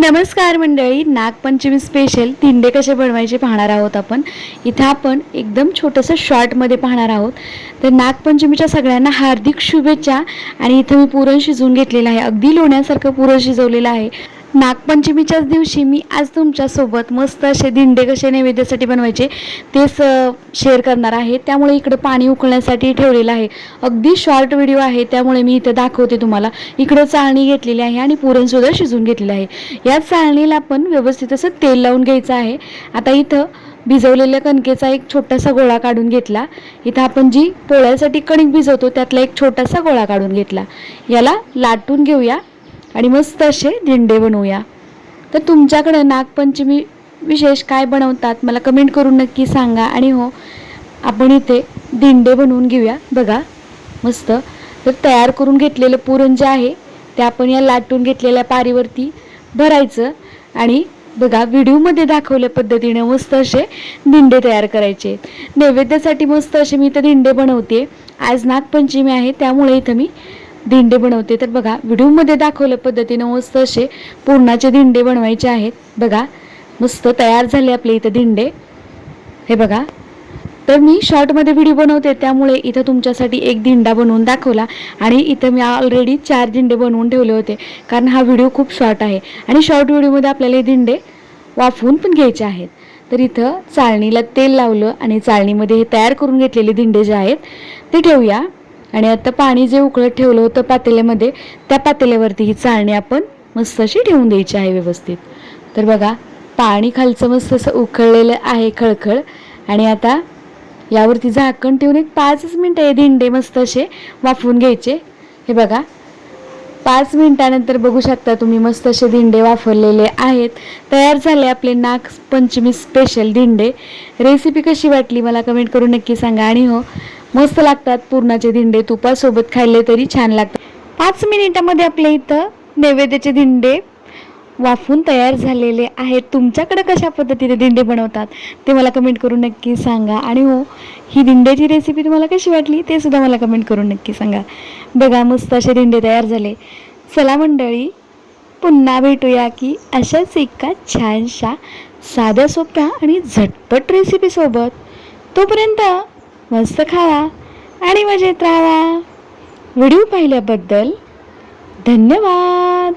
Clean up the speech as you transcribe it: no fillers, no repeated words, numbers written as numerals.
नमस्कार मंडळी, नागपंचमी स्पेशल दिंडे कसे बनवायचे पाहणार आहोत आपण. इथं आपण एकदम छोटंसं शॉर्टमध्ये पाहणार आहोत. तर नागपंचमीच्या सगळ्यांना हार्दिक शुभेच्छा. आणि इथं मी पुरण शिजवून घेतलेलं आहे, अगदी लोण्यासारखं पुरण शिजवलेलं आहे. नागपंचमीच्याच दिवशी मी आज तुमच्यासोबत मस्त असे दिंडे कसे नैवेद्यासाठी बनवायचे तेच शेअर करणार आहे. त्यामुळे इकडं पाणी उकळण्यासाठी ठेवलेलं आहे. अगदी शॉर्ट व्हिडिओ आहे, त्यामुळे मी इथं दाखवते तुम्हाला. इकडं चाळणी घेतलेली आहे आणि पुरणसुद्धा शिजवून घेतलेलं आहे. या चाळणीला आपण व्यवस्थित असं तेल लावून घ्यायचं आहे. आता इथं भिजवलेल्या कणकेचा एक छोटासा गोळा काढून घेतला. इथं आपण जी पोळ्यासाठी कणिक भिजवतो त्यातला एक छोटासा गोळा काढून घेतला. याला लाटून घेऊया आणि मस्त असे दिंडे बनवूया. तर तुमच्याकडे नागपंचमी विशेष काय बनवतात मला कमेंट करून नक्की सांगा. आणि हो, आपण इथे दिंडे बनवून घेऊया. बघा मस्त. तर तयार करून घेतलेलं पुरण जे आहे ते आपण या लाटून घेतलेल्या पारीवरती भरायचं आणि बघा व्हिडिओमध्ये दाखवल्या पद्धतीने मस्त असे दिंडे तयार करायचे. नैवेद्यासाठी मस्त असे मी इथं दिंडे बनवते. आज नागपंचमी आहे त्यामुळे इथं मी दिंडे बनवते. तर बघा व्हिडिओमध्ये दाखवल्या पद्धतीने मस्त असे पुरणाचे दिंडे बनवायचे आहेत. बघा मस्त तयार झाले आपले इथं दिंडे. हे बघा, तर मी शॉर्टमध्ये व्हिडिओ बनवते त्यामुळे इथं तुमच्यासाठी एक दिंडा बनवून दाखवला. आणि इथं मी ऑलरेडी 4 दिंडे बनवून ठेवले होते, कारण हा व्हिडिओ खूप शॉर्ट आहे आणि शॉर्ट व्हिडिओमध्ये आपल्याला हे दिंडे वाफवून पण घ्यायचे आहेत. तर इथं चाळणीला तेल लावलं आणि चाळणीमध्ये हे तयार करून घेतलेले दिंडे जे आहेत ते ठेवूया. आणि आता पाणी जे उकळत ठेवलं होतं पातेल्यामध्ये, त्या पातेल्यावरती ही चाळणी आपण मस्त अशी ठेवून द्यायची आहे व्यवस्थित. तर बघा पाणी खालचं मस्त असं उकळलेलं आहे खळखळ. आणि आता यावरती झाकण ठेवून एक 5 मिनिटं हे दिंडे मस्त असे वाफवून घ्यायचे. हे बघा 5 मिनिटानंतर बघू शकता तुम्ही मस्त असे दिंडे वाफवलेले आहेत. तयार झाले आपले नागपंचमी स्पेशल दिंडे. रेसिपी कशी वाटली मला कमेंट करून नक्की सांगा. आणि हो, मस्त लागतात पुरणाचे दिंडे, तुपासोबत खाल्ले तरी छान लागतात. 5 मिनिटामध्ये आपल्या इथं नैवेद्याचे दिंडे वाफून तयार झालेले आहेत. तुमच्याकडे कशा पद्धतीने दिंडे बनवतात ते मला कमेंट करून नक्की सांगा. आणि हो, ही दिंड्याची रेसिपी तुम्हाला कशी वाटली ते सुद्धा मला कमेंट करून नक्की सांगा. बघा मस्त असे दिंडे तयार झाले. चला मंडळी, पुन्हा भेटूया की अशाच एका छानशा साध्या सोप्या आणि झटपट रेसिपीसोबत. तोपर्यंत मस्त खावा आणि मजेत राहा. व्हिडिओ पाहिल्याबद्दल धन्यवाद.